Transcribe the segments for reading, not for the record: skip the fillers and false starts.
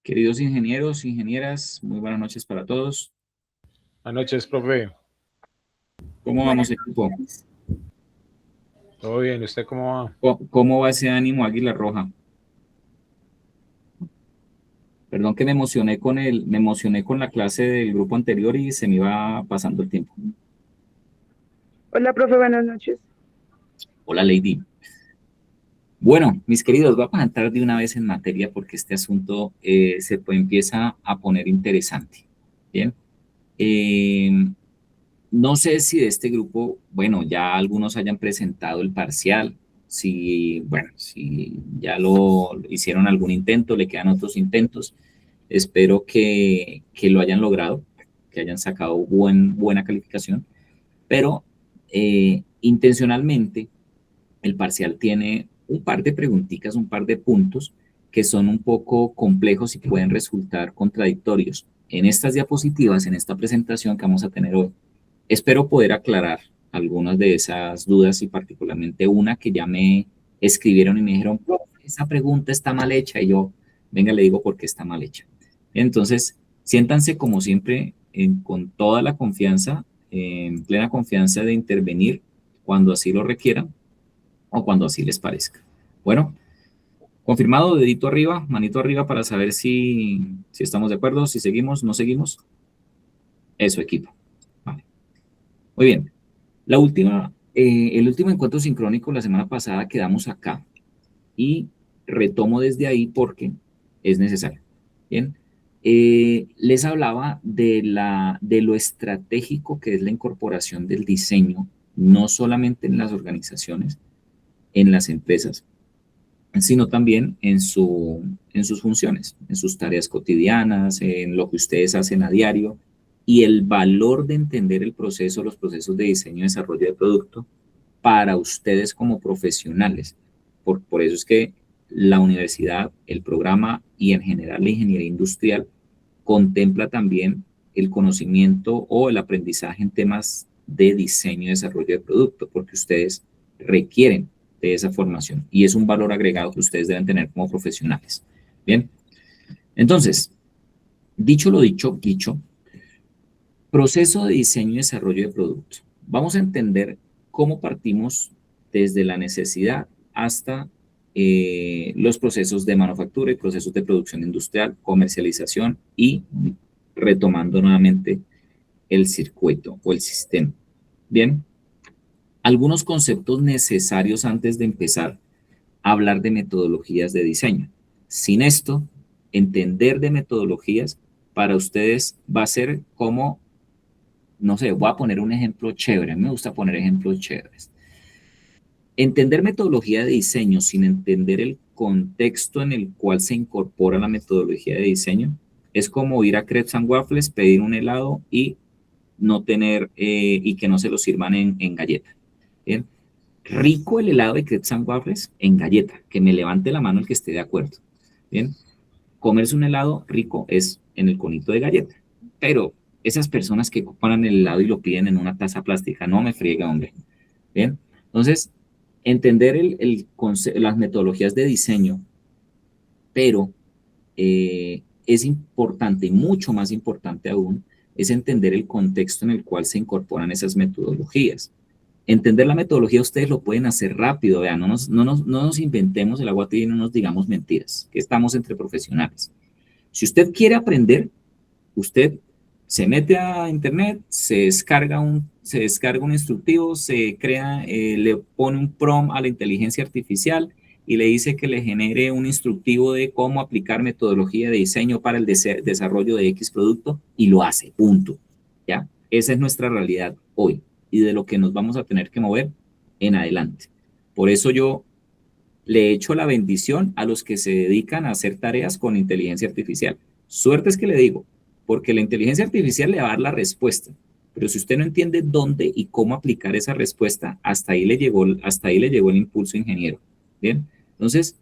Queridos ingenieros, ingenieras, muy buenas noches para todos. Buenas noches, profe. ¿Cómo Buenas vamos, equipo? noches. ¿Todo bien? ¿Y usted cómo va? ¿Cómo va ese ánimo Águila Roja? Perdón que me emocioné con la clase del grupo anterior y se me iba pasando el tiempo. Hola, profe, buenas noches. Hola, Lady. Bueno, mis queridos, vamos a entrar de una vez en materia porque este asunto empieza a poner interesante. Bien. Eh, no sé si de este grupo, bueno, ya algunos hayan presentado el parcial, si ya lo hicieron algún intento, le quedan otros intentos. Espero que lo hayan logrado, que hayan sacado buena calificación, pero intencionalmente el parcial tiene un par de preguntitas, un par de puntos que son un poco complejos y que pueden resultar contradictorios. En estas diapositivas, en esta presentación que vamos a tener hoy, espero poder aclarar algunas de esas dudas y particularmente una que ya me escribieron y me dijeron, "Profe, esa pregunta está mal hecha", y yo, venga, le digo por qué está mal hecha. Entonces, siéntanse como siempre con toda la confianza, en plena confianza de intervenir cuando así lo requieran o cuando así les parezca. Bueno, confirmado, dedito arriba, manito arriba para saber si estamos de acuerdo, si seguimos, no seguimos. Eso, equipo. Vale. Muy bien. El último encuentro sincrónico la semana pasada quedamos acá y retomo desde ahí porque es necesario. Bien. Les hablaba de lo estratégico que es la incorporación del diseño, no solamente en las organizaciones, en las empresas, sino también en sus funciones, en sus tareas cotidianas, en lo que ustedes hacen a diario, y el valor de entender el proceso, los procesos de diseño y desarrollo de producto para ustedes como profesionales. Por eso es que la universidad, el programa y en general la ingeniería industrial contempla también el conocimiento o el aprendizaje en temas de diseño y desarrollo de producto, porque ustedes requieren de esa formación y es un valor agregado que ustedes deben tener como profesionales. Bien, entonces, dicho lo dicho, proceso de diseño y desarrollo de producto. Vamos a entender cómo partimos desde la necesidad hasta los procesos de manufactura y procesos de producción industrial, comercialización y retomando nuevamente el circuito o el sistema. Bien, algunos conceptos necesarios antes de empezar a hablar de metodologías de diseño. Sin esto, entender de metodologías para ustedes va a ser como, no sé, voy a poner un ejemplo chévere, a mí me gusta poner ejemplos chéveres. Entender metodología de diseño sin entender el contexto en el cual se incorpora la metodología de diseño es como ir a Crepes and Waffles, pedir un helado y no tener, y que no se lo sirvan en galleta. ¿Bien? Rico el helado de Crepes and Waffles en galleta, que me levante la mano el que esté de acuerdo. Bien, comerse un helado rico es en el conito de galleta, pero esas personas que compran el helado y lo piden en una taza plástica, no me friega, hombre. Bien, entonces, entender las metodologías de diseño, pero es importante y mucho más importante aún, es entender el contexto en el cual se incorporan esas metodologías. Entender la metodología ustedes lo pueden hacer rápido, vean, no nos inventemos el agua tibia y no nos digamos mentiras, que estamos entre profesionales. Si usted quiere aprender, usted se mete a internet, se descarga un instructivo, le pone un prompt a la inteligencia artificial y le dice que le genere un instructivo de cómo aplicar metodología de diseño para el desarrollo de X producto y lo hace, punto. ¿Ya? Esa es nuestra realidad hoy y de lo que nos vamos a tener que mover en adelante. Por eso yo le echo la bendición a los que se dedican a hacer tareas con inteligencia artificial. Suerte es que le digo, porque la inteligencia artificial le va a dar la respuesta, pero si usted no entiende dónde y cómo aplicar esa respuesta, hasta ahí le llegó el impulso ingeniero. Bien, entonces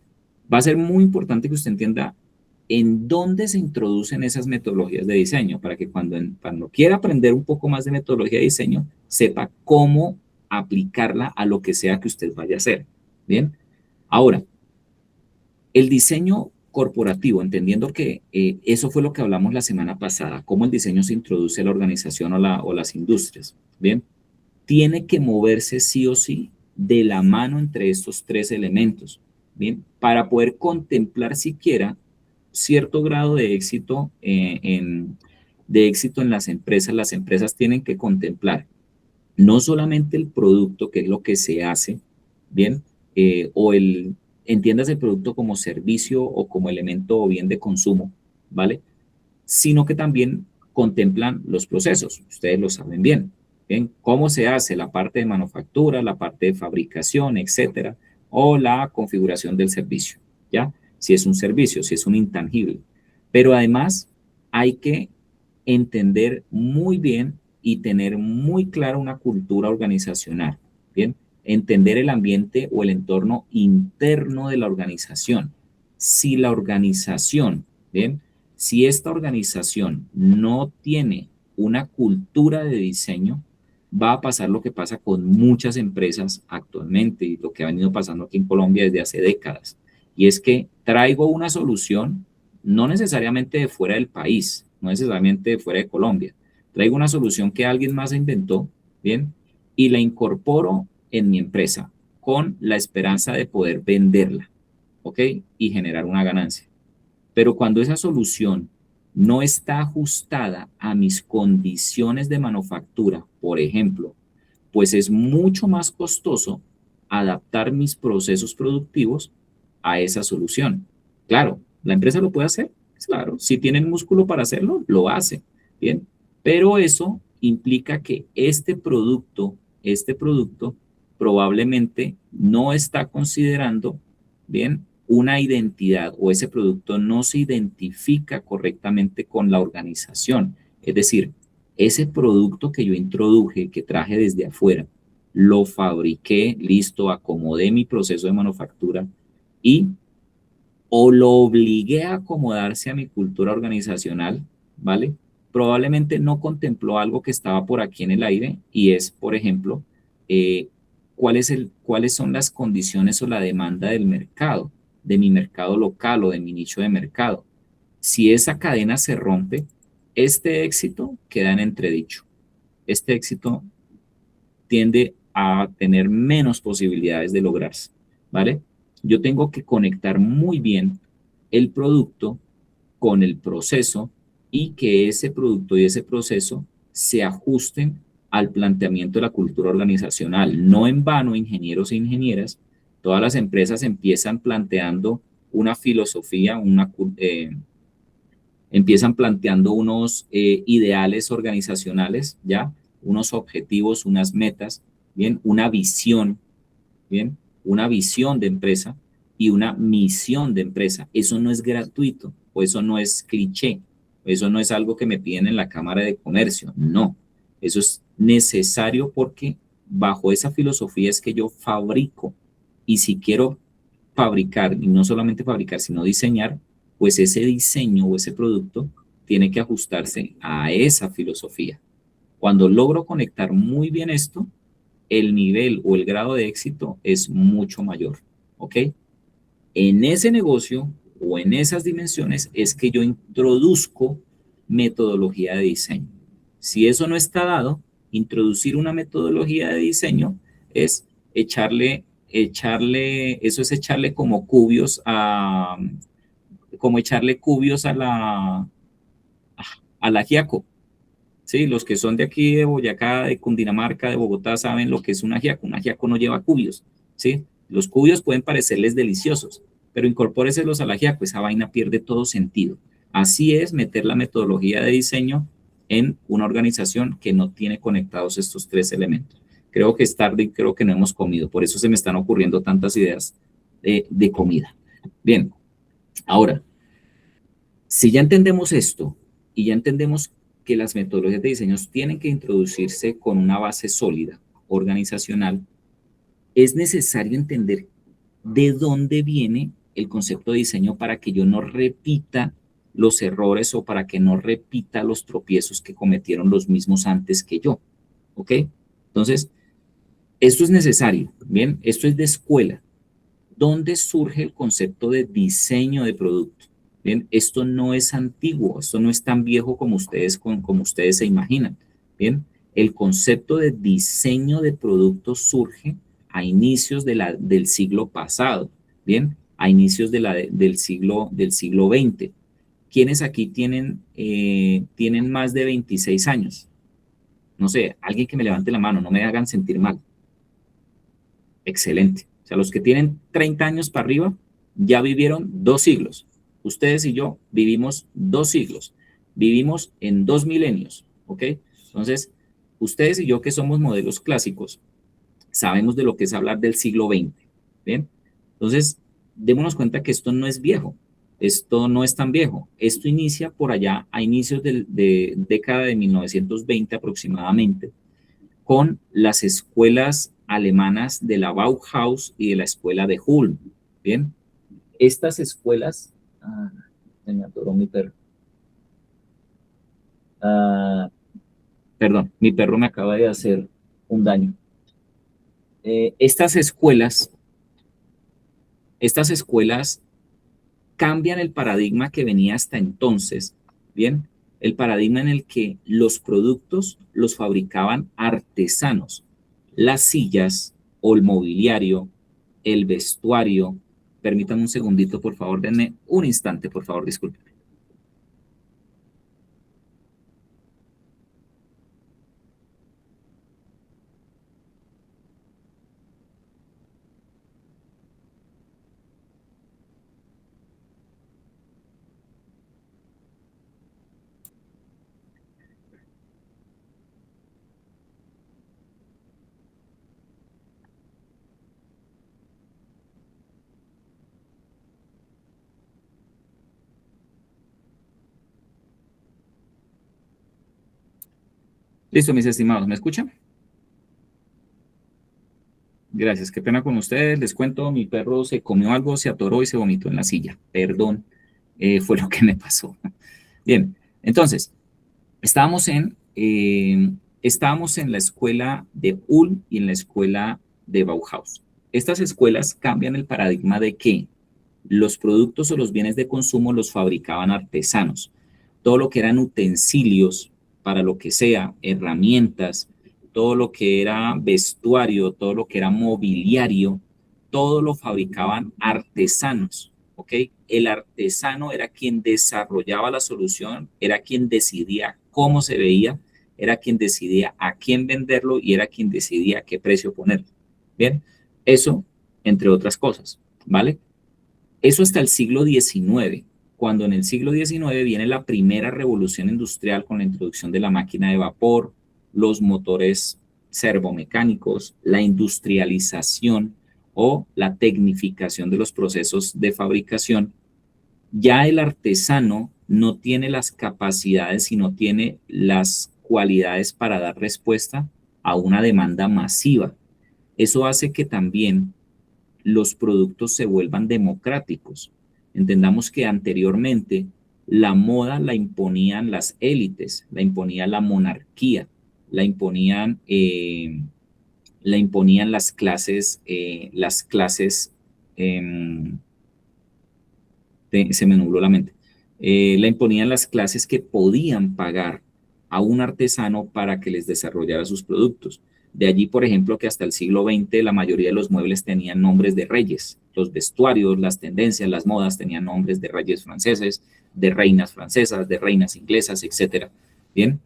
va a ser muy importante que usted entienda en dónde se introducen esas metodologías de diseño, para que cuando quiera aprender un poco más de metodología de diseño, sepa cómo aplicarla a lo que sea que usted vaya a hacer. Bien, ahora, el diseño corporativo, entendiendo que eso fue lo que hablamos la semana pasada, cómo el diseño se introduce a la organización o las industrias, ¿bien? Tiene que moverse sí o sí de la mano entre estos tres elementos, ¿bien? Para poder contemplar siquiera cierto grado de éxito, de éxito en las empresas tienen que contemplar no solamente el producto, que es lo que se hace, ¿bien? Entiendas el producto como servicio o como elemento o bien de consumo, ¿vale? Sino que también contemplan los procesos, ustedes lo saben bien, ¿bien? Cómo se hace la parte de manufactura, la parte de fabricación, etcétera, o la configuración del servicio, ¿ya? Si es un servicio, si es un intangible. Pero además hay que entender muy bien y tener muy clara una cultura organizacional, ¿bien? Entender el ambiente o el entorno interno de la organización. Si la organización, ¿bien? Si esta organización no tiene una cultura de diseño, va a pasar lo que pasa con muchas empresas actualmente y lo que ha venido pasando aquí en Colombia desde hace décadas. Y es que traigo una solución, no necesariamente de fuera del país, no necesariamente de fuera de Colombia. Traigo una solución que alguien más inventó, ¿bien? Y la incorporo en mi empresa con la esperanza de poder venderla, ¿ok? Y generar una ganancia. Pero cuando esa solución no está ajustada a mis condiciones de manufactura, por ejemplo, pues es mucho más costoso adaptar mis procesos productivos a esa solución. Claro, la empresa lo puede hacer, claro, si tiene el músculo para hacerlo, lo hace, ¿bien? Pero eso implica que este producto probablemente no está considerando, ¿bien? Una identidad o ese producto no se identifica correctamente con la organización. Es decir, ese producto que yo introduje, que traje desde afuera, lo fabriqué, listo, acomodé mi proceso de manufactura y o lo obligué a acomodarse a mi cultura organizacional, ¿vale? Probablemente no contempló algo que estaba por aquí en el aire y es, por ejemplo, cuáles son las condiciones o la demanda del mercado, de mi mercado local o de mi nicho de mercado. Si esa cadena se rompe, este éxito queda en entredicho. Este éxito tiende a tener menos posibilidades de lograrse, ¿vale? Yo tengo que conectar muy bien el producto con el proceso y que ese producto y ese proceso se ajusten al planteamiento de la cultura organizacional. No en vano, ingenieros e ingenieras, todas las empresas empiezan planteando una filosofía, empiezan planteando unos ideales organizacionales, ¿ya? Unos objetivos, unas metas, ¿bien? Una visión, ¿bien? Una visión de empresa y una misión de empresa. Eso no es gratuito o eso no es cliché, eso no es algo que me piden en la Cámara de Comercio, no. Eso es necesario porque bajo esa filosofía es que yo fabrico y si quiero fabricar, y no solamente fabricar, sino diseñar, pues ese diseño o ese producto tiene que ajustarse a esa filosofía. Cuando logro conectar muy bien esto, el nivel o el grado de éxito es mucho mayor, ¿ok? En ese negocio o en esas dimensiones es que yo introduzco metodología de diseño. Si eso no está dado, introducir una metodología de diseño es eso es echarle como echarle cubios al ajiaco. Sí, los que son de aquí, de Boyacá, de Cundinamarca, de Bogotá, saben lo que es un ajiaco. Un ajiaco no lleva cubios, ¿sí? Los cubios pueden parecerles deliciosos, pero incorpóreselos al ajiaco, esa vaina pierde todo sentido. Así es meter la metodología de diseño en una organización que no tiene conectados estos tres elementos. Creo que es tarde y creo que no hemos comido, por eso se me están ocurriendo tantas ideas de comida. Bien, ahora, si ya entendemos esto y ya entendemos que las metodologías de diseño tienen que introducirse con una base sólida, organizacional, es necesario entender de dónde viene el concepto de diseño para que yo no repita los errores o para que no repita los tropiezos que cometieron los mismos antes que yo. ¿Ok? Entonces, esto es necesario, ¿bien? Esto es de escuela. ¿Dónde surge el concepto de diseño de producto? Bien, esto no es antiguo, esto no es tan viejo como como ustedes se imaginan. Bien, el concepto de diseño de producto surge a inicios del siglo pasado, bien, a inicios del siglo XX. ¿Quiénes aquí tienen más de 26 años? No sé, alguien que me levante la mano, no me hagan sentir mal. Excelente. O sea, los que tienen 30 años para arriba ya vivieron 2 siglos. Ustedes y yo vivimos 2 siglos. Vivimos en 2 milenios, ¿ok? Entonces, ustedes y yo que somos modelos clásicos, sabemos de lo que es hablar del siglo XX, ¿bien? Entonces, démonos cuenta que esto no es viejo. Esto no es tan viejo. Esto inicia por allá a inicios de década de 1920 aproximadamente, con las escuelas alemanas de la Bauhaus y de la escuela de Ulm. Bien, estas escuelas, se me atoró mi perro. Ah, perdón, mi perro me acaba de hacer un daño. Estas escuelas cambian el paradigma que venía hasta entonces, bien, el paradigma en el que los productos los fabricaban artesanos, las sillas o el mobiliario, el vestuario. Permítanme un segundito, por favor, denme un instante, por favor, disculpen. Listo, mis estimados, ¿me escuchan? Gracias, qué pena con ustedes. Les cuento, mi perro se comió algo, se atoró y se vomitó en la silla. Perdón, fue lo que me pasó. Bien, entonces, estábamos en la escuela de Ulm y en la escuela de Bauhaus. Estas escuelas cambian el paradigma de que los productos o los bienes de consumo los fabricaban artesanos. Todo lo que eran utensilios para lo que sea, herramientas, todo lo que era vestuario, todo lo que era mobiliario, todo lo fabricaban artesanos, ¿ok? El artesano era quien desarrollaba la solución, era quien decidía cómo se veía, era quien decidía a quién venderlo y era quien decidía a qué precio ponerlo. Bien, eso entre otras cosas, ¿vale? Eso hasta el siglo XIX, cuando en el siglo XIX viene la primera revolución industrial con la introducción de la máquina de vapor, los motores servomecánicos, la industrialización o la tecnificación de los procesos de fabricación. Ya el artesano no tiene las capacidades y no tiene las cualidades para dar respuesta a una demanda masiva. Eso hace que también los productos se vuelvan democráticos. Entendamos que anteriormente la moda la imponían las élites, la imponía la monarquía, la imponían las clases, se me nubló la mente, la imponían las clases que podían pagar a un artesano para que les desarrollara sus productos. De allí, por ejemplo, que hasta el siglo XX la mayoría de los muebles tenían nombres de reyes. Los vestuarios, las tendencias, las modas tenían nombres de reyes franceses, de reinas francesas, de reinas inglesas, etcétera. Bien,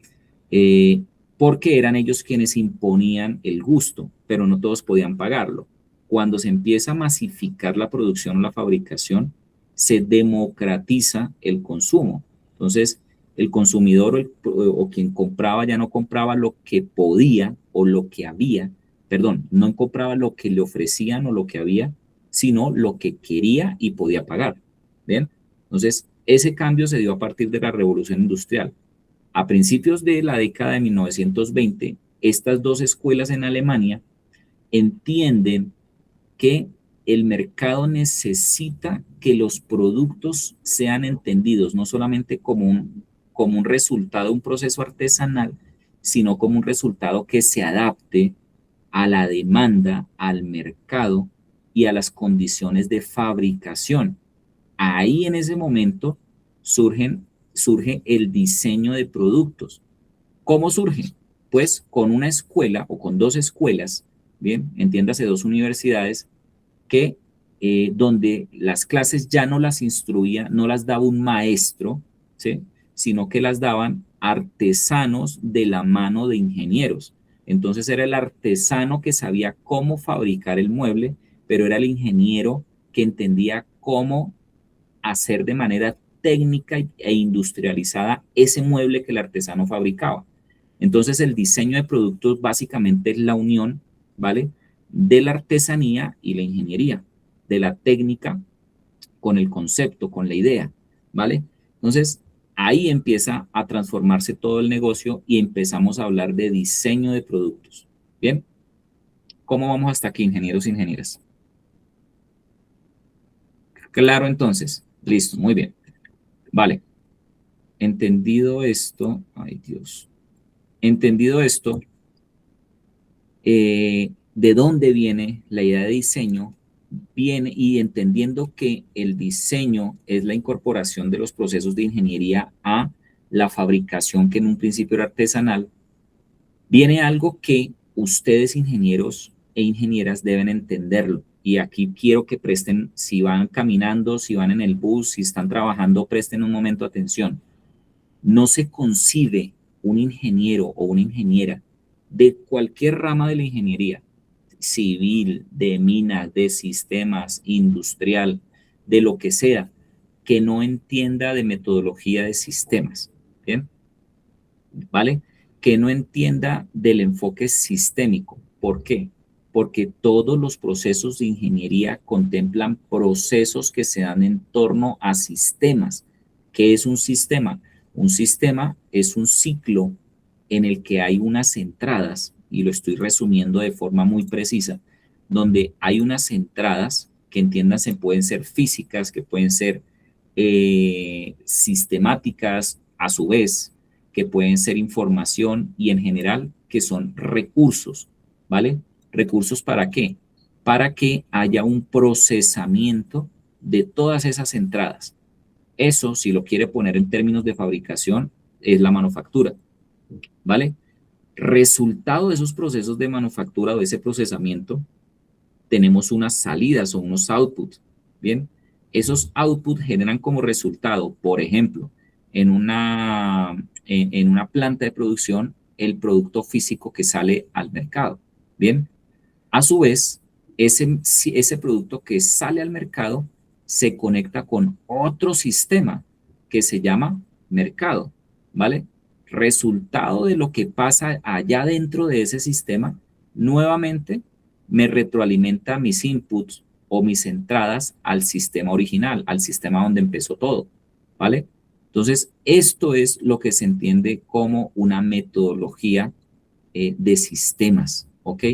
eh, porque eran ellos quienes imponían el gusto, pero no todos podían pagarlo. Cuando se empieza a masificar la producción o la fabricación, se democratiza el consumo. Entonces, el consumidor o quien compraba ya no compraba lo que podía o lo que había, perdón, no compraba lo que le ofrecían o lo que había, sino lo que quería y podía pagar. ¿Bien? Entonces, ese cambio se dio a partir de la revolución industrial. A principios de la década de 1920, estas dos escuelas en Alemania entienden que el mercado necesita que los productos sean entendidos no solamente como un resultado de un proceso artesanal, sino como un resultado que se adapte a la demanda, al mercado y a las condiciones de fabricación. Ahí en ese momento surge el diseño de productos. ¿Cómo surge? Pues con una escuela o con dos escuelas, bien, entiéndase dos universidades, que donde las clases ya no las instruía, no las daba un maestro, ¿sí? Sino que las daban artesanos de la mano de ingenieros. Entonces era el artesano que sabía cómo fabricar el mueble, pero era el ingeniero que entendía cómo hacer de manera técnica e industrializada ese mueble que el artesano fabricaba. Entonces el diseño de productos básicamente es la unión, ¿vale? De la artesanía y la ingeniería, de la técnica con el concepto, con la idea, ¿vale? Entonces ahí empieza a transformarse todo el negocio y empezamos a hablar de diseño de productos. ¿Bien? ¿Cómo vamos hasta aquí, ingenieros e ingenieras? Claro, entonces. Listo, muy bien. Vale. Entendido esto, ay Dios. Entendido esto, ¿de dónde viene la idea de diseño? Viene y entendiendo que el diseño es la incorporación de los procesos de ingeniería a la fabricación que en un principio era artesanal, viene algo que ustedes ingenieros e ingenieras deben entenderlo. Y aquí quiero que presten, si van caminando, si van en el bus, si están trabajando, presten un momento atención. No se concibe un ingeniero o una ingeniera de cualquier rama de la ingeniería, civil, de minas, de sistemas, industrial, de lo que sea, que no entienda de metodología de sistemas. ¿Bien? ¿Vale? Que no entienda del enfoque sistémico. ¿Por qué? Porque todos los procesos de ingeniería contemplan procesos que se dan en torno a sistemas. ¿Qué es un sistema? Un sistema es un ciclo en el que hay unas entradas, y lo estoy resumiendo de forma muy precisa, donde hay unas entradas que entiéndanse pueden ser físicas, que pueden ser sistemáticas a su vez, que pueden ser información y en general que son recursos, ¿vale? ¿Recursos para qué? Para que haya un procesamiento de todas esas entradas. Eso, si lo quiere poner en términos de fabricación, es la manufactura, ¿vale? Resultado de esos procesos de manufactura o de ese procesamiento, tenemos unas salidas o unos outputs, ¿bien? Esos outputs generan como resultado, por ejemplo, en una planta de producción, el producto físico que sale al mercado, ¿bien? A su vez, ese producto que sale al mercado se conecta con otro sistema que se llama mercado, ¿vale? Resultado de lo que pasa allá dentro de ese sistema, nuevamente me retroalimenta mis inputs o mis entradas al sistema original, al sistema donde empezó todo, ¿vale? Entonces, esto es lo que se entiende como una metodología de sistemas, ¿ok?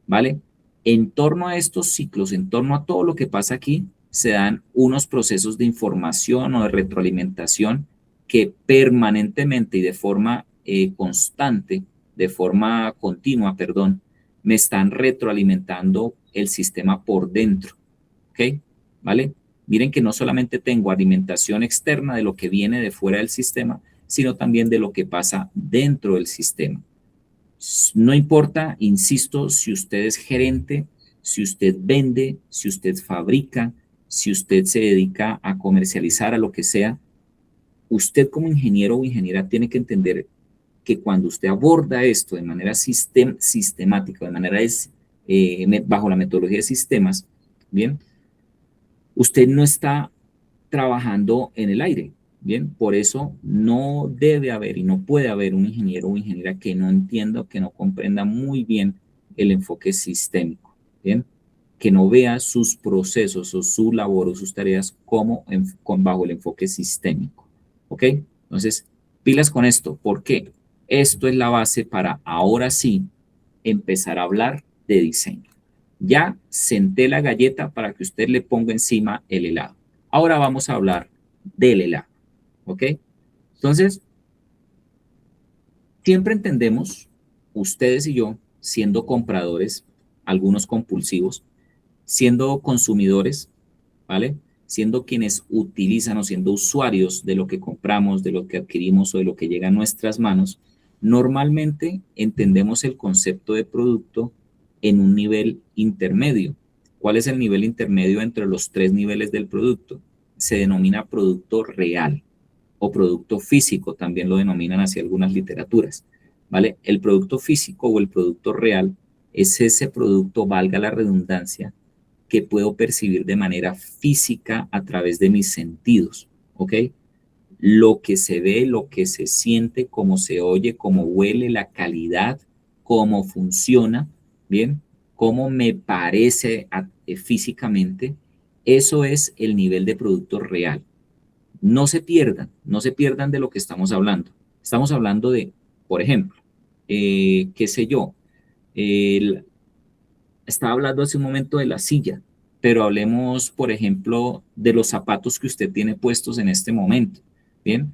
¿Vale? En torno a estos ciclos, en torno a todo lo que pasa aquí, se dan unos procesos de información o de retroalimentación que permanentemente y de forma constante, de forma continua, perdón, me están retroalimentando el sistema por dentro. ¿Ok? ¿Vale? Miren que no solamente tengo alimentación externa de lo que viene de fuera del sistema, sino también de lo que pasa dentro del sistema. No importa, insisto, si usted es gerente, si usted vende, si usted fabrica, si usted se dedica a comercializar, a lo que sea, usted como ingeniero o ingeniera tiene que entender que cuando usted aborda esto de manera sistemática, de manera bajo la metodología de sistemas, bien, usted no está trabajando en el aire. Bien, por eso no debe haber y no puede haber un ingeniero o ingeniera que no entienda o que no comprenda muy bien el enfoque sistémico. Bien, que no vea sus procesos o su labor o sus tareas como bajo el enfoque sistémico. ¿Ok? Entonces, pilas con esto. ¿Por qué? Esto es la base para ahora sí empezar a hablar de diseño. Ya senté la galleta para que usted le ponga encima el helado. Ahora vamos a hablar del helado. ¿Ok? Entonces, siempre entendemos, ustedes y yo, siendo compradores, algunos compulsivos, siendo consumidores, ¿vale? Siendo quienes utilizan o siendo usuarios de lo que compramos, de lo que adquirimos o de lo que llega a nuestras manos, normalmente entendemos el concepto de producto en un nivel intermedio. ¿Cuál es el nivel intermedio entre los tres niveles del producto? Se denomina producto real o producto físico, también lo denominan así algunas literaturas, ¿vale? El producto físico o el producto real es ese producto, valga la redundancia, que puedo percibir de manera física a través de mis sentidos, ¿ok? Lo que se ve, lo que se siente, cómo se oye, cómo huele, la calidad, cómo funciona, ¿bien? Cómo me parece físicamente, eso es el nivel de producto real. No se pierdan de lo que estamos hablando. Estamos hablando de, por ejemplo, qué sé yo, el, estaba hablando hace un momento de la silla, pero hablemos, por ejemplo, de los zapatos que usted tiene puestos en este momento. Bien,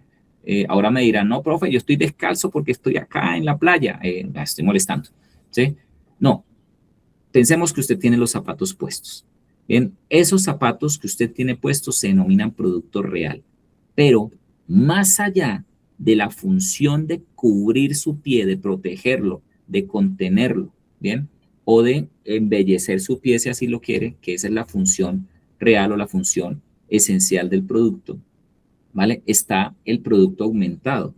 ahora me dirán, no, profe, yo estoy descalzo porque estoy acá en la playa, estoy molestando. ¿Sí? No, pensemos que usted tiene los zapatos puestos. Bien, esos zapatos que usted tiene puestos se denominan producto real, pero más allá de la función de cubrir su pie, de protegerlo, de contenerlo, bien, o de embellecer su pie si así lo quiere, que esa es la función real o la función esencial del producto, ¿vale? Está el producto aumentado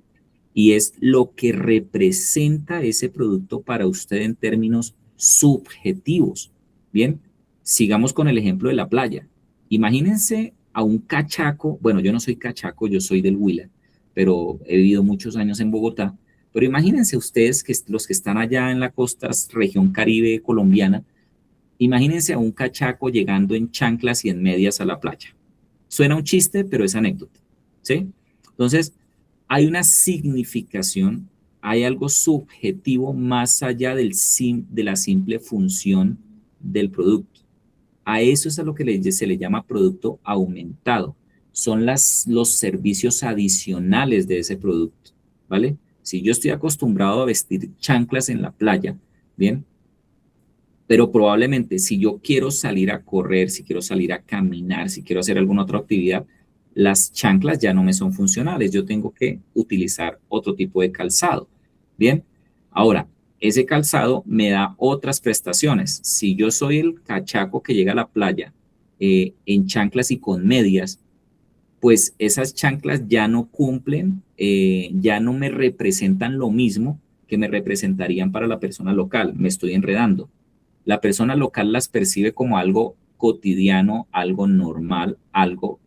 y es lo que representa ese producto para usted en términos subjetivos. Bien, sigamos con el ejemplo de la playa. Imagínense a un cachaco, bueno, yo no soy cachaco, yo soy del Huila, pero he vivido muchos años en Bogotá, pero imagínense ustedes que los que están allá en la costa, región Caribe colombiana, imagínense a un cachaco llegando en chanclas y en medias a la playa. Suena un chiste, pero es anécdota, ¿sí? Entonces, hay una significación, hay algo subjetivo más allá de la simple función del producto. A eso es a lo que se le llama producto aumentado. Son los servicios adicionales de ese producto, ¿vale? Si yo estoy acostumbrado a vestir chanclas en la playa, ¿bien? Pero probablemente si yo quiero salir a correr, si quiero salir a caminar, si quiero hacer alguna otra actividad, las chanclas ya no me son funcionales. Yo tengo que utilizar otro tipo de calzado. Bien, ahora, ese calzado me da otras prestaciones. Si yo soy el cachaco que llega a la playa en chanclas y con medias, pues esas chanclas ya no cumplen, ya no me representan lo mismo que me representarían para la persona local. Me estoy enredando. La persona local las percibe como algo cotidiano, algo normal, algo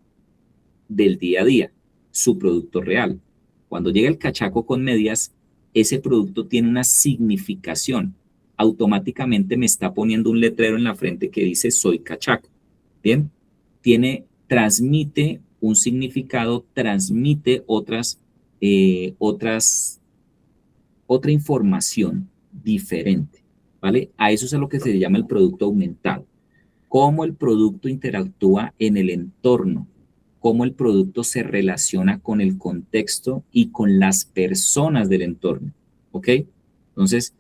del día a día, su producto real. Cuando llega el cachaco con medias, ese producto tiene una significación. Automáticamente me está poniendo un letrero en la frente que dice soy cachaco. Bien, transmite un significado, transmite otra información diferente, ¿vale? A eso es a lo que se le llama el producto aumentado. Cómo el producto interactúa en el entorno, cómo el producto se relaciona con el contexto y con las personas del entorno, ¿ok? Entonces,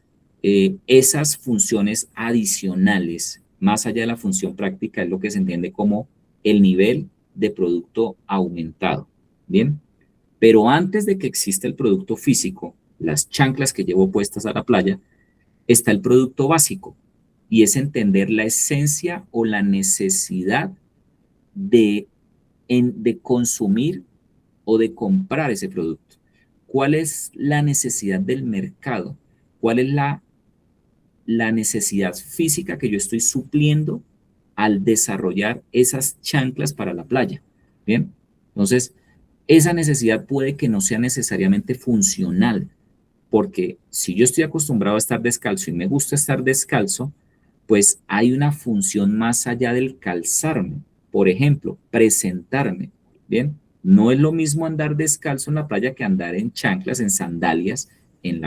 esas funciones adicionales, más allá de la función práctica, es lo que se entiende como el nivel de producto aumentado, ¿bien? Pero antes de que exista el producto físico, las chanclas que llevo puestas a la playa, está el producto básico y es entender la esencia o la necesidad de, de consumir o de comprar ese producto. ¿Cuál es la necesidad del mercado? ¿Cuál es la necesidad física que yo estoy supliendo al desarrollar esas chanclas para la playa? Bien, entonces esa necesidad puede que no sea necesariamente funcional, porque si yo estoy acostumbrado a estar descalzo y me gusta estar descalzo, pues hay una función más allá del calzarme. Por ejemplo, presentarme, ¿bien? No es lo mismo andar descalzo en la playa que andar en chanclas, en sandalias en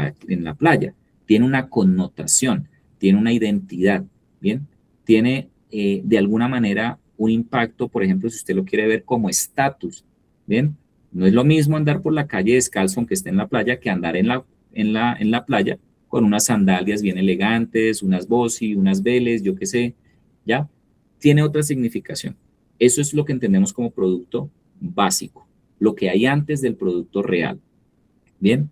la playa. Tiene una connotación, tiene una identidad, ¿bien? Tiene de alguna manera un impacto, por ejemplo, si usted lo quiere ver como estatus, ¿bien? No es lo mismo andar por la calle descalzo aunque esté en la playa que andar en la playa con unas sandalias bien elegantes, unas Bossi, unas Vélez, yo qué sé, ¿ya? tiene otra significación. Eso es lo que entendemos como producto básico, lo que hay antes del producto real. Bien,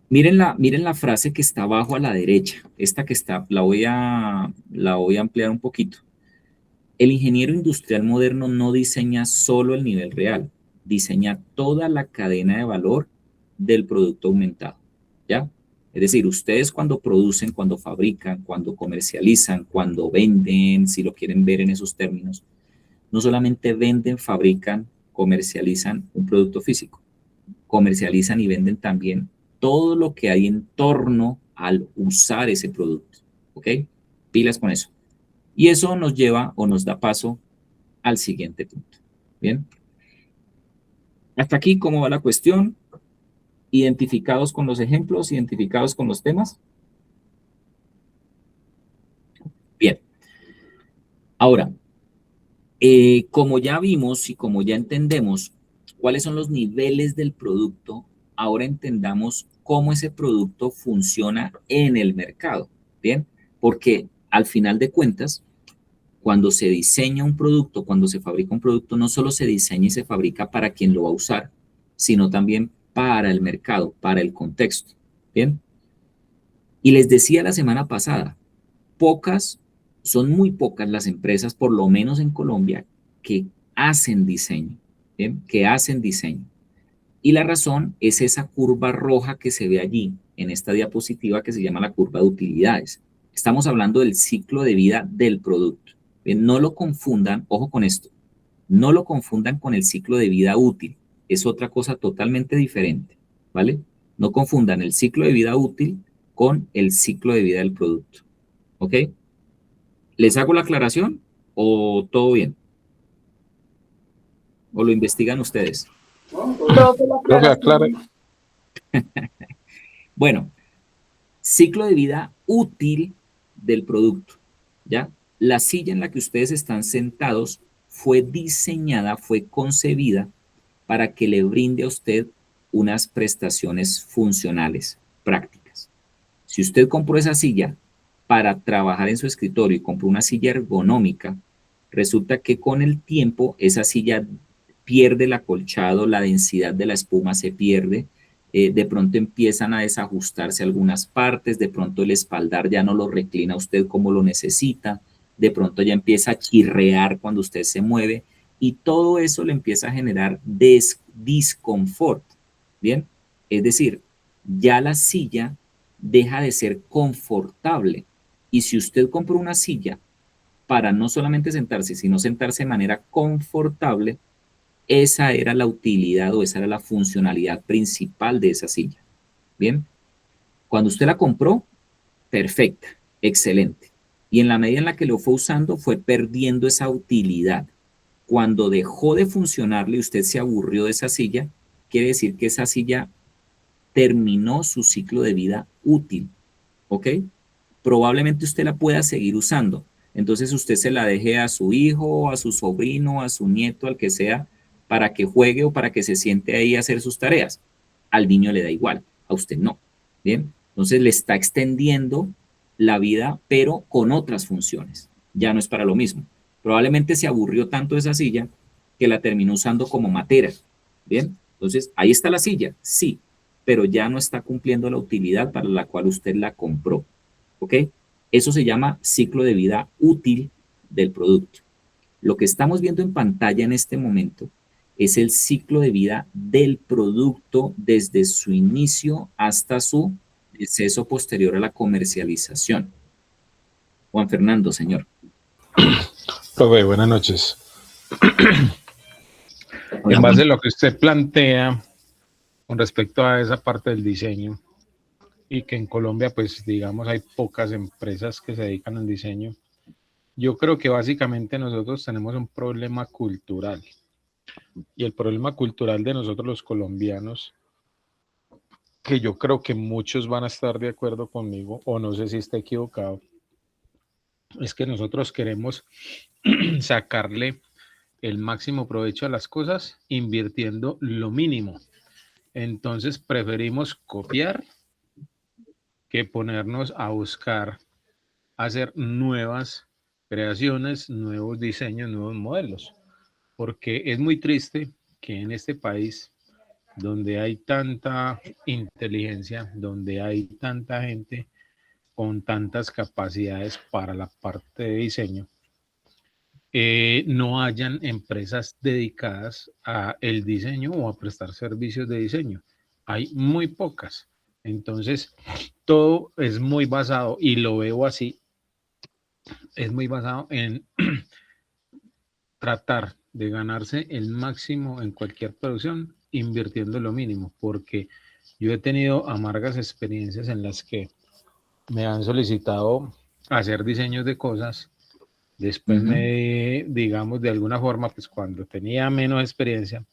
miren la frase que está abajo a la derecha. Esta que está, la voy a ampliar un poquito. El ingeniero industrial moderno no diseña solo el nivel real, diseña toda la cadena de valor del producto aumentado, ¿ya? Es decir, ustedes cuando producen, cuando fabrican, cuando comercializan, cuando venden, si lo quieren ver en esos términos, no solamente venden, fabrican, comercializan un producto físico, comercializan y venden también todo lo que hay en torno al usar ese producto, ¿ok? Pilas con eso. Y eso nos lleva o nos da paso al siguiente punto. Bien. Hasta aquí, ¿cómo va la cuestión? Identificados con los ejemplos, identificados con los temas. Bien. Ahora, como ya vimos y como ya entendemos cuáles son los niveles del producto, ahora entendamos cómo ese producto funciona en el mercado. Bien. Porque al final de cuentas, cuando se diseña un producto, cuando se fabrica un producto, no solo se diseña y se fabrica para quien lo va a usar, sino también para el mercado, para el contexto. ¿Bien? Y les decía la semana pasada, son muy pocas las empresas, por lo menos en Colombia, que hacen diseño, ¿bien? Que hacen diseño. Y la razón es esa curva roja que se ve allí en esta diapositiva que se llama la curva de utilidades. Estamos hablando del ciclo de vida del producto. Bien, no lo confundan, ojo con esto, no lo confundan con el ciclo de vida útil. Es otra cosa totalmente diferente, ¿vale? No confundan el ciclo de vida útil con el ciclo de vida del producto, ¿ok? ¿Les hago la aclaración o todo bien? ¿O lo investigan ustedes? Profe, la Profe, aclare. aclaración. Bueno, ciclo de vida útil del producto, ¿ya? La silla en la que ustedes están sentados fue diseñada, fue concebida para que le brinde a usted unas prestaciones funcionales, prácticas. Si usted compró esa silla para trabajar en su escritorio y compró una silla ergonómica, resulta que con el tiempo esa silla pierde el acolchado, la densidad de la espuma se pierde, de pronto empiezan a desajustarse algunas partes, de pronto el espaldar ya no lo reclina usted como lo necesita, de pronto ya empieza a chirrear cuando usted se mueve y todo eso le empieza a generar disconfort, ¿bien? Es decir, ya la silla deja de ser confortable y si usted compró una silla para no solamente sentarse, sino sentarse de manera confortable, esa era la utilidad o esa era la funcionalidad principal de esa silla. Bien, cuando usted la compró, perfecta, excelente. Y en la medida en la que lo fue usando, fue perdiendo esa utilidad. Cuando dejó de funcionarle y usted se aburrió de esa silla, quiere decir que esa silla terminó su ciclo de vida útil, ¿ok? Probablemente usted la pueda seguir usando. Entonces usted se la deje a su hijo, a su sobrino, a su nieto, al que sea, para que juegue o para que se siente ahí a hacer sus tareas. Al niño le da igual, a usted no. Bien, entonces le está extendiendo la vida, pero con otras funciones. Ya no es para lo mismo. Probablemente se aburrió tanto de esa silla que la terminó usando como matera. Bien, entonces ahí está la silla, sí, pero ya no está cumpliendo la utilidad para la cual usted la compró. ¿Ok? Eso se llama ciclo de vida útil del producto. Lo que estamos viendo en pantalla en este momento es el ciclo de vida del producto desde su inicio hasta su deceso posterior a la comercialización. Juan Fernando, señor. Profe, buenas noches. Hola, En base Juan. a lo que usted plantea con respecto a esa parte del diseño y que en Colombia, pues digamos, hay pocas empresas que se dedican al diseño, yo creo que básicamente nosotros tenemos un problema cultural. Y el problema cultural de nosotros los colombianos, que yo creo que muchos van a estar de acuerdo conmigo, o no sé si está equivocado, es que nosotros queremos sacarle el máximo provecho a las cosas invirtiendo lo mínimo. Entonces preferimos copiar que ponernos a buscar hacer nuevas creaciones, nuevos diseños, nuevos modelos. Porque es muy triste que en este país, donde hay tanta inteligencia, donde hay tanta gente con tantas capacidades para la parte de diseño, no hayan empresas dedicadas a el diseño o a prestar servicios de diseño. Hay muy pocas. Entonces, todo es muy basado, y lo veo así, es muy basado en tratar de ganarse el máximo en cualquier producción invirtiendo lo mínimo, porque yo he tenido amargas experiencias en las que me han solicitado hacer diseños de cosas. Después digamos, de alguna forma, pues cuando tenía menos experiencia,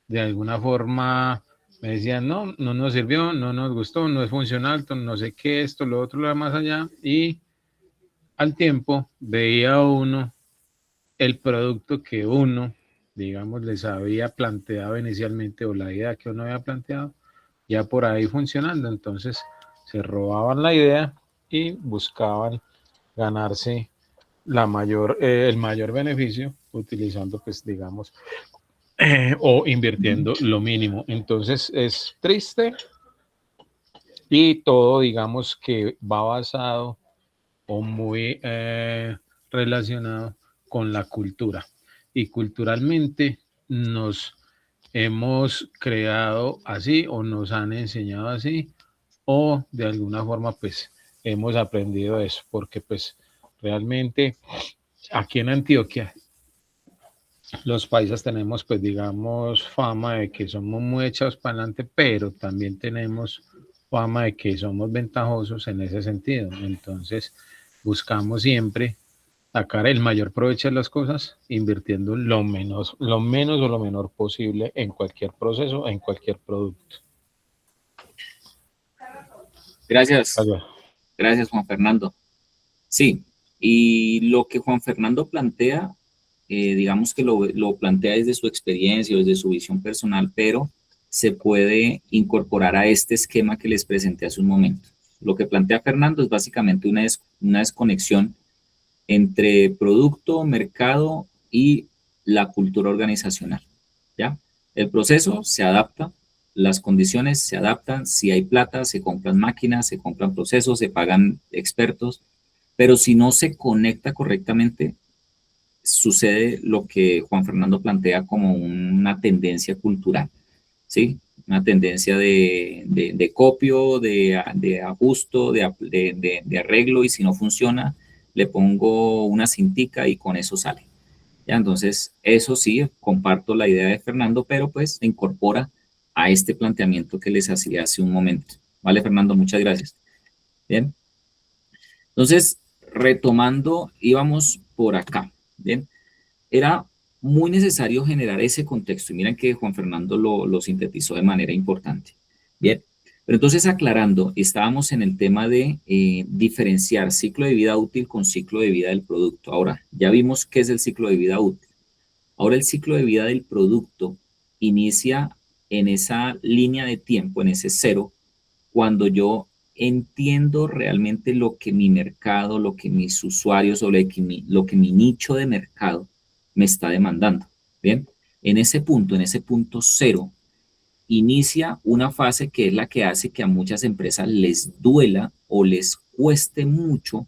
de alguna forma me decían, no, no nos sirvió, no nos gustó, no es funcional, no sé qué, esto, lo otro, lo más allá, y al tiempo veía uno el producto que uno, digamos, les había planteado inicialmente, o la idea que uno había planteado, ya por ahí funcionando. Entonces se robaban la idea y buscaban ganarse el mayor beneficio utilizando, pues, digamos, o invirtiendo lo mínimo. Entonces es triste, y todo, digamos, que va basado o muy relacionado con la cultura. Y culturalmente nos hemos creado así, o nos han enseñado así, o de alguna forma pues hemos aprendido eso, porque pues realmente aquí en Antioquia los paisas tenemos, pues, digamos, fama de que somos muy echados para adelante, pero también tenemos fama de que somos ventajosos en ese sentido. Entonces buscamos siempre sacar el mayor provecho de las cosas, invirtiendo lo menos o lo menor posible en cualquier proceso, en cualquier producto. Gracias, gracias Juan Fernando. Sí, y lo que Juan Fernando plantea, digamos que lo plantea desde su experiencia, desde su visión personal, pero se puede incorporar a este esquema que les presenté hace un momento. Lo que plantea Fernando es básicamente una desconexión entre producto, mercado y la cultura organizacional, ¿ya? El proceso se adapta, las condiciones se adaptan, si hay plata, se compran máquinas, se compran procesos, se pagan expertos, pero si no se conecta correctamente, sucede lo que Juan Fernando plantea como una tendencia cultural, ¿sí? Una tendencia de copio, de ajusto, de arreglo, y si no funciona, le pongo una cintica y con eso sale. ¿Ya? Entonces, eso sí, comparto la idea de Fernando, pero pues se incorpora a este planteamiento que les hacía hace un momento. Vale, Fernando, muchas gracias. Bien. Entonces, retomando, íbamos por acá. Bien. Era muy necesario generar ese contexto, y miren que Juan Fernando lo sintetizó de manera importante. Bien, pero entonces, aclarando, estábamos en el tema de diferenciar ciclo de vida útil con ciclo de vida del producto. Ahora, ya vimos qué es el ciclo de vida útil. Ahora, el ciclo de vida del producto inicia en esa línea de tiempo, en ese cero, cuando yo entiendo realmente lo que mi mercado, lo que mis usuarios, o lo que mi nicho de mercado me está demandando. Bien, en ese punto cero, inicia una fase que es la que hace que a muchas empresas les duela o les cueste mucho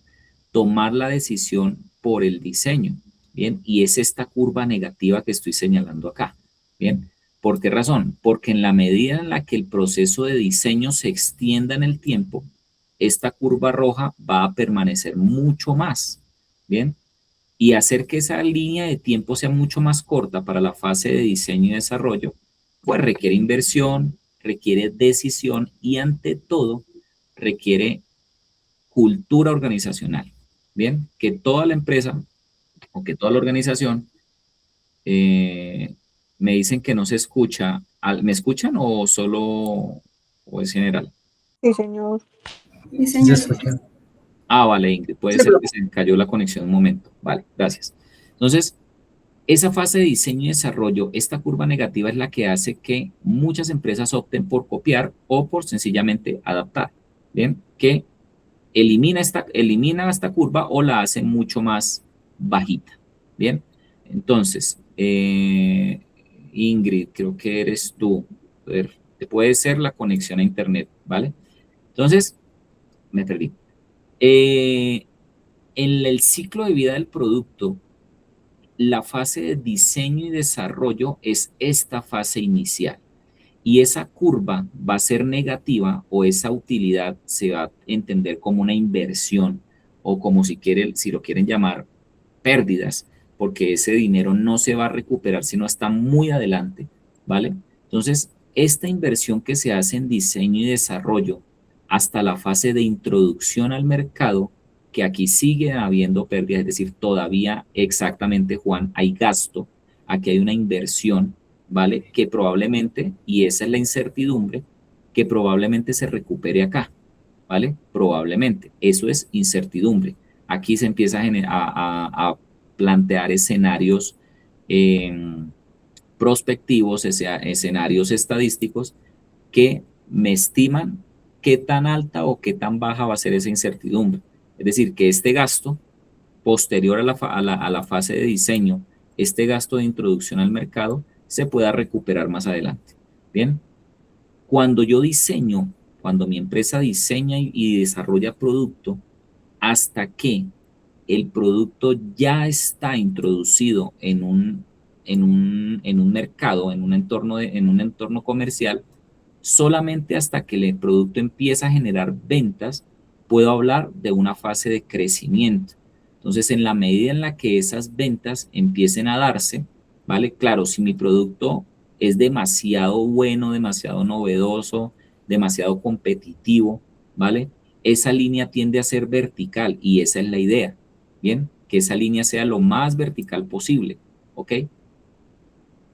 tomar la decisión por el diseño. Bien, y es esta curva negativa que estoy señalando acá. Bien, ¿por qué razón? Porque en la medida en la que el proceso de diseño se extienda en el tiempo, esta curva roja va a permanecer mucho más. Bien, y hacer que esa línea de tiempo sea mucho más corta para la fase de diseño y desarrollo, pues requiere inversión, requiere decisión y, ante todo, requiere cultura organizacional. Bien, que toda la empresa o que toda la organización, me dicen que no se escucha. ¿Me escuchan o solo o es general? Sí, señor. Sí, señor. Ah, vale, Ingrid, puede ser que se cayó la conexión un momento. Vale, gracias. Entonces, esa fase de diseño y desarrollo, esta curva negativa, es la que hace que muchas empresas opten por copiar o por sencillamente adaptar. Bien, que elimina esta curva o la hace mucho más bajita. Bien, entonces, Ingrid, creo que eres tú. A ver, puede ser la conexión a internet, ¿vale? Entonces, me perdí. En el ciclo de vida del producto, la fase de diseño y desarrollo es esta fase inicial. Y esa curva va a ser negativa o esa utilidad se va a entender como una inversión o como si lo quieren llamar, pérdidas, porque ese dinero no se va a recuperar sino hasta muy adelante, ¿vale? Entonces, esta inversión que se hace en diseño y desarrollo hasta la fase de introducción al mercado, que aquí sigue habiendo pérdidas, es decir, todavía exactamente, Juan, hay gasto, aquí hay una inversión, ¿vale? Que probablemente, y esa es la incertidumbre, que probablemente se recupere acá, ¿vale? Probablemente, eso es incertidumbre. Aquí se empieza a plantear escenarios eh, prospectivos, escenarios estadísticos que me estiman qué tan alta o qué tan baja va a ser esa incertidumbre. Es decir, que este gasto posterior a la fase de diseño, este gasto de introducción al mercado, se pueda recuperar más adelante. Bien, cuando yo diseño, cuando mi empresa diseña y desarrolla producto, hasta que el producto ya está introducido en un mercado, en un entorno comercial, solamente hasta que el producto empieza a generar ventas, puedo hablar de una fase de crecimiento. Entonces, en la medida en la que esas ventas empiecen a darse, ¿vale? Claro, si mi producto es demasiado bueno, demasiado novedoso, demasiado competitivo, ¿vale? Esa línea tiende a ser vertical y esa es la idea, ¿bien? Que esa línea sea lo más vertical posible, ¿ok?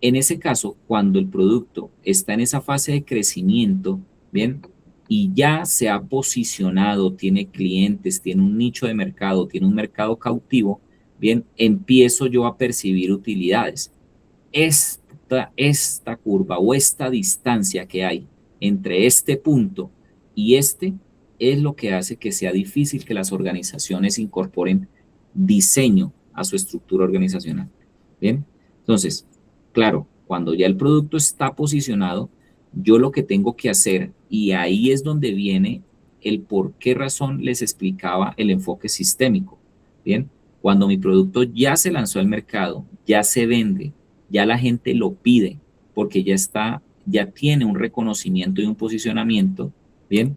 En ese caso, cuando el producto está en esa fase de crecimiento, ¿bien? Y ya se ha posicionado, tiene clientes, tiene un nicho de mercado, tiene un mercado cautivo, ¿bien? Empiezo yo a percibir utilidades. Esta curva o esta distancia que hay entre este punto y este es lo que hace que sea difícil que las organizaciones incorporen diseño a su estructura organizacional. Bien, entonces, claro, cuando ya el producto está posicionado, yo lo que tengo que hacer, y ahí es donde viene el por qué razón les explicaba el enfoque sistémico. Bien, cuando mi producto ya se lanzó al mercado, ya se vende, ya la gente lo pide, porque ya tiene un reconocimiento y un posicionamiento, bien,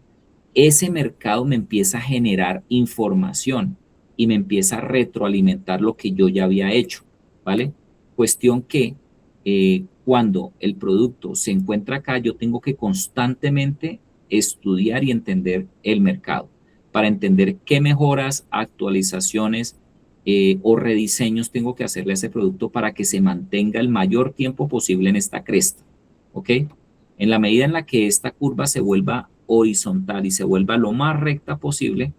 ese mercado me empieza a generar información y me empieza a retroalimentar lo que yo ya había hecho, ¿vale? Cuestión que cuando el producto se encuentra acá, yo tengo que constantemente estudiar y entender el mercado para entender qué mejoras, actualizaciones o rediseños tengo que hacerle a ese producto para que se mantenga el mayor tiempo posible en esta cresta, ¿ok? En la medida en la que esta curva se vuelva horizontal y se vuelva lo más recta posible,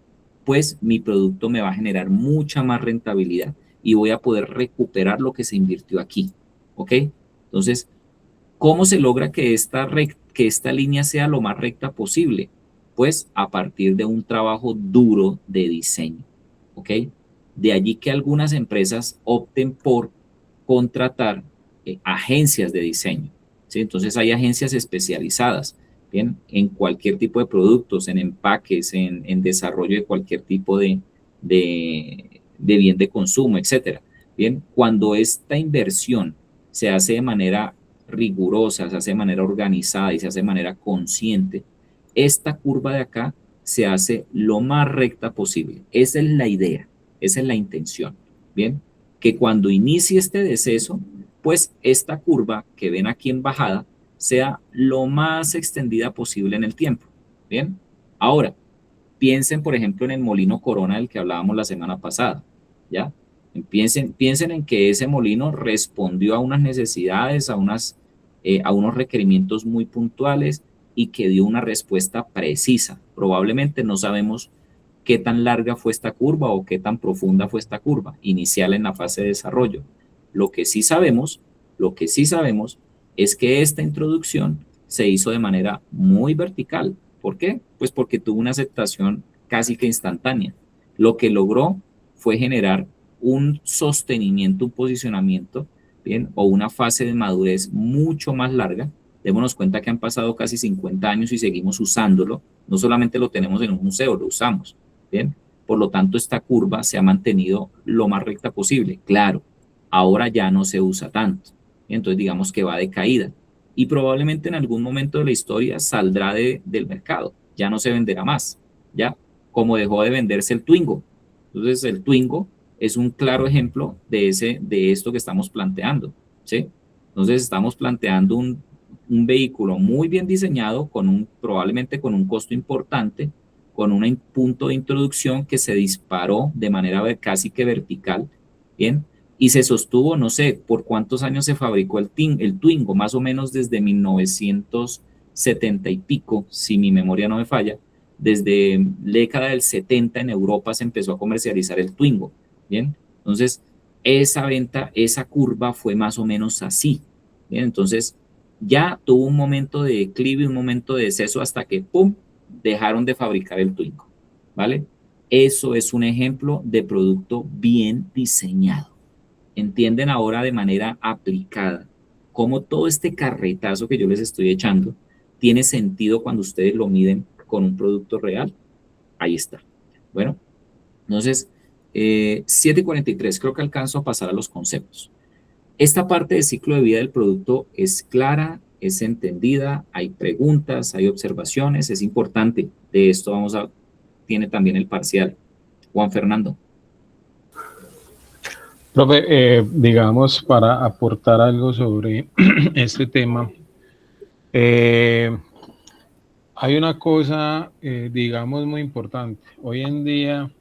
pues mi producto me va a generar mucha más rentabilidad y voy a poder recuperar lo que se invirtió aquí, ¿ok? Entonces, ¿cómo se logra que que esta línea sea lo más recta posible? Pues a partir de un trabajo duro de diseño, ¿ok? De allí que algunas empresas opten por contratar agencias de diseño, ¿sí? Entonces hay agencias especializadas, ¿bien? En cualquier tipo de productos, en empaques, en desarrollo de cualquier tipo de bien de consumo, etcétera. Bien, cuando esta inversión se hace de manera rigurosa, se hace de manera organizada y se hace de manera consciente, esta curva de acá se hace lo más recta posible. Esa es la idea, esa es la intención. Bien, que cuando inicie este deceso, pues esta curva que ven aquí en bajada sea lo más extendida posible en el tiempo. Bien, ahora piensen, por ejemplo, en el molino Corona del que hablábamos la semana pasada, ¿ya? Piensen en que ese molino respondió a unas necesidades, a unos requerimientos muy puntuales y que dio una respuesta precisa. Probablemente no sabemos qué tan larga fue esta curva o qué tan profunda fue esta curva inicial en la fase de desarrollo. Lo que sí sabemos, lo que sí sabemos es que esta introducción se hizo de manera muy vertical. ¿Por qué? Pues porque tuvo una aceptación casi que instantánea. Lo que logró fue generar un sostenimiento, un posicionamiento, ¿bien? O una fase de madurez mucho más larga. Démonos cuenta que han pasado casi 50 años y seguimos usándolo. No solamente lo tenemos en un museo, lo usamos, ¿bien? Por lo tanto, esta curva se ha mantenido lo más recta posible. Claro, ahora ya no se usa tanto. Entonces, digamos que va de caída. Y probablemente en algún momento de la historia saldrá del mercado. Ya no se venderá más, ¿ya? Como dejó de venderse el Twingo. Entonces, el Twingo es un claro ejemplo de esto que estamos planteando, ¿sí? Entonces, estamos planteando un vehículo muy bien diseñado, probablemente con un costo importante, con un punto de introducción que se disparó de manera casi que vertical, ¿bien? Y se sostuvo, no sé, por cuántos años se fabricó el Twingo, más o menos desde 1970 y pico, si mi memoria no me falla, desde la década del 70 en Europa se empezó a comercializar el Twingo, ¿bien? Entonces, esa venta, esa curva fue más o menos así, ¿bien? Entonces, ya tuvo un momento de declive, un momento de deceso hasta que, ¡pum!, dejaron de fabricar el Twingo, ¿vale? Eso es un ejemplo de producto bien diseñado. Entienden ahora de manera aplicada cómo todo este carretazo que yo les estoy echando tiene sentido cuando ustedes lo miden con un producto real. Ahí está. Bueno, entonces, 7:43, creo que alcanzo a pasar a los conceptos. Esta parte del ciclo de vida del producto es clara, es entendida, hay preguntas, hay observaciones, es importante. De esto tiene también el parcial. Juan Fernando. Profe, digamos, para aportar algo sobre este tema, hay una cosa, digamos, muy importante. Hoy en día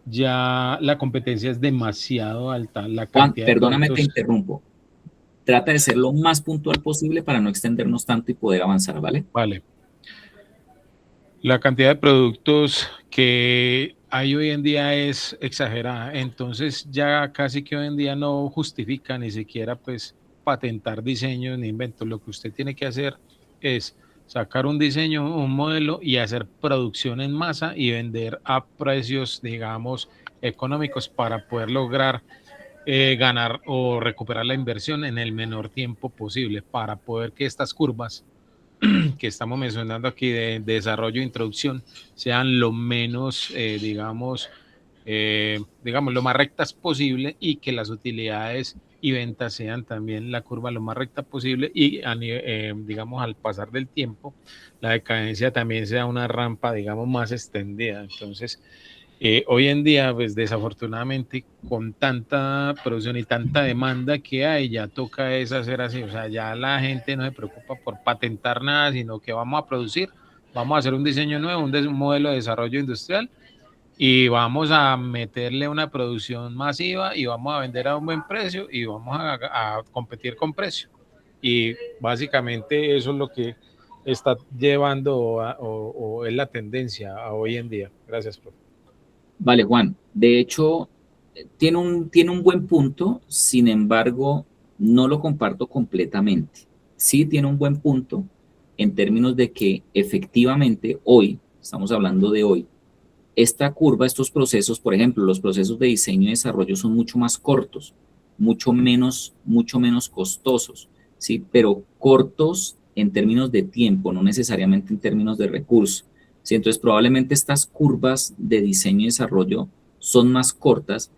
ya la competencia es demasiado alta, la Juan, cantidad de perdóname, te productos. interrumpo. Trata de ser lo más puntual posible para no extendernos tanto y poder avanzar, ¿vale? Vale. La cantidad de productos que hay hoy en día es exagerada, entonces ya casi que hoy en día no justifica ni siquiera pues patentar diseños ni inventos. Lo que usted tiene que hacer es sacar un diseño, un modelo y hacer producción en masa y vender a precios, digamos, económicos para poder lograr ganar o recuperar la inversión en el menor tiempo posible, para poder que estas curvas que estamos mencionando aquí de desarrollo e introducción sean lo menos, digamos, lo más rectas posible, y que las utilidades y ventas sean también la curva lo más recta posible, y digamos, al pasar del tiempo la decadencia también sea una rampa, digamos, más extendida. Entonces, hoy en día, pues desafortunadamente, con tanta producción y tanta demanda que hay, ya toca es hacer así. O sea, ya la gente no se preocupa por patentar nada, sino que vamos a producir, vamos a hacer un diseño nuevo, un modelo de desarrollo industrial, y vamos a meterle una producción masiva y vamos a vender a un buen precio y vamos a competir con precio. Y básicamente eso es lo que está llevando o es la tendencia a hoy en día. Gracias, profe. Vale, Juan. De hecho, tiene un buen punto, sin embargo, no lo comparto completamente. Sí tiene un buen punto en términos de que efectivamente hoy, estamos hablando de hoy, esta curva, estos procesos, por ejemplo, los procesos de diseño y desarrollo son mucho más cortos, mucho menos costosos, ¿sí? Pero cortos en términos de tiempo, no necesariamente en términos de recursos. ¿Sí? Entonces, probablemente estas curvas de diseño y desarrollo son más cortas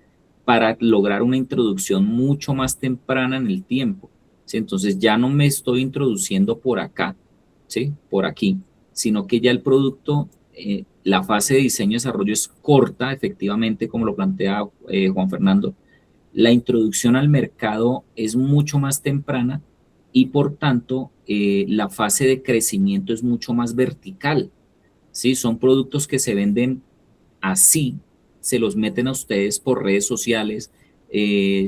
para lograr una introducción mucho más temprana en el tiempo, ¿sí? Entonces, ya no me estoy introduciendo por acá, ¿sí? Por aquí, sino que ya el producto, la fase de diseño y desarrollo es corta, efectivamente, como lo plantea Juan Fernando. La introducción al mercado es mucho más temprana y por tanto la fase de crecimiento es mucho más vertical. ¿Sí? Son productos que se venden así, se los meten a ustedes por redes sociales,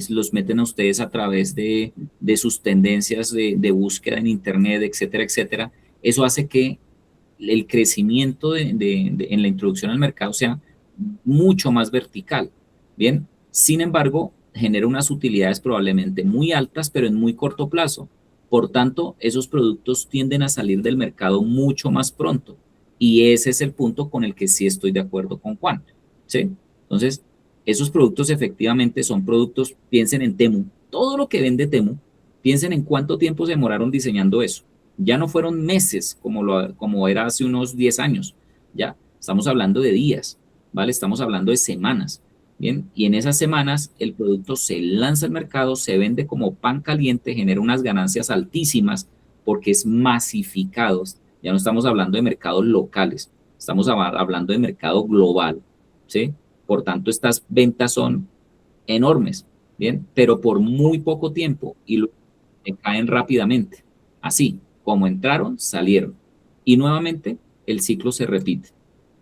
los meten a ustedes a través de sus tendencias de búsqueda en internet, etcétera, etcétera. Eso hace que el crecimiento en la introducción al mercado sea mucho más vertical. Bien, sin embargo, genera unas utilidades probablemente muy altas, pero en muy corto plazo. Por tanto, esos productos tienden a salir del mercado mucho más pronto. Y ese es el punto con el que sí estoy de acuerdo con Juan. ¿Sí? Entonces, esos productos efectivamente son productos, piensen en Temu, todo lo que vende Temu, piensen en cuánto tiempo se demoraron diseñando eso. Ya no fueron meses como era hace unos 10 años, ya estamos hablando de días, ¿vale? Estamos hablando de semanas, ¿bien? Y en esas semanas el producto se lanza al mercado, se vende como pan caliente, genera unas ganancias altísimas porque es masificado. Ya no estamos hablando de mercados locales, estamos hablando de mercado global, ¿sí? Por tanto, estas ventas son enormes, ¿bien? Pero por muy poco tiempo y caen rápidamente. Así, como entraron, salieron. Y nuevamente el ciclo se repite,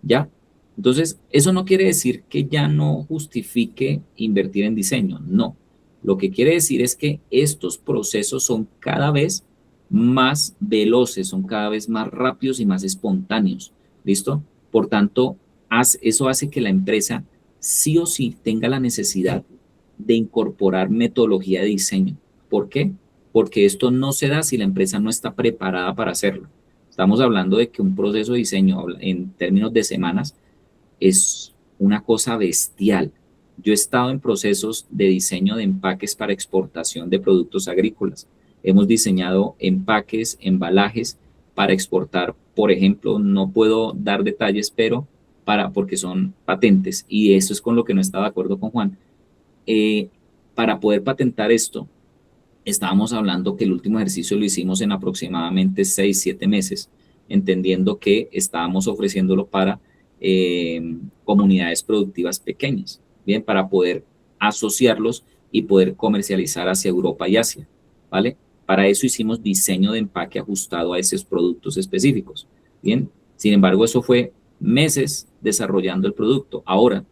¿ya? Entonces, eso no quiere decir que ya no justifique invertir en diseño, no. Lo que quiere decir es que estos procesos son cada vez más veloces, son cada vez más rápidos y más espontáneos, ¿listo? Por tanto, eso hace que la empresa sí o sí tenga la necesidad de incorporar metodología de diseño. ¿Por qué? Porque esto no se da si la empresa no está preparada para hacerlo. Estamos hablando de que un proceso de diseño en términos de semanas es una cosa bestial. Yo he estado en procesos de diseño de empaques para exportación de productos agrícolas. Hemos diseñado empaques, embalajes para exportar, por ejemplo, no puedo dar detalles, pero porque son patentes, y eso es con lo que no estaba de acuerdo con Juan. Para poder patentar esto, estábamos hablando que el último ejercicio lo hicimos en aproximadamente 6, 7 meses, entendiendo que estábamos ofreciéndolo para comunidades productivas pequeñas, bien, para poder asociarlos y poder comercializar hacia Europa y Asia, ¿vale? Para eso hicimos diseño de empaque ajustado a esos productos específicos, bien. Sin embargo, eso fue meses desarrollando el producto. Ahora,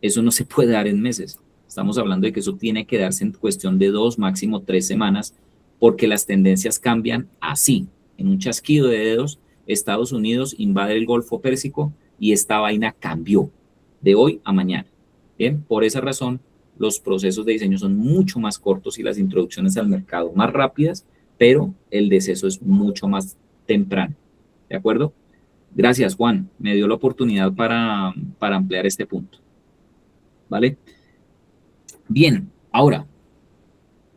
eso no se puede dar en meses. Estamos hablando de que eso tiene que darse en cuestión de 2, máximo 3 semanas, porque las tendencias cambian así. En un chasquido de dedos, Estados Unidos invade el Golfo Pérsico y esta vaina cambió de hoy a mañana. Bien, por esa razón, los procesos de diseño son mucho más cortos y las introducciones al mercado más rápidas, pero el deceso es mucho más temprano. ¿De acuerdo? Gracias, Juan. Me dio la oportunidad para ampliar este punto. ¿Vale? Bien, ahora,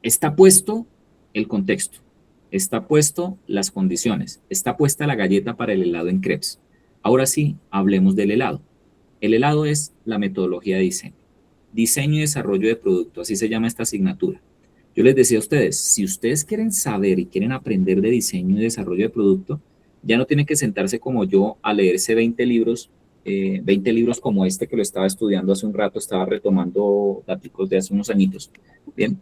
está puesto el contexto, está puesto las condiciones, está puesta la galleta para el helado en crepes. Ahora sí, hablemos del helado. El helado es la metodología de diseño. Diseño y desarrollo de producto, así se llama esta asignatura. Yo les decía a ustedes, si ustedes quieren saber y quieren aprender de diseño y desarrollo de producto, ya no tienen que sentarse como yo a leerse 20 libros como este que lo estaba estudiando hace un rato, estaba retomando datos de hace unos añitos. Bien,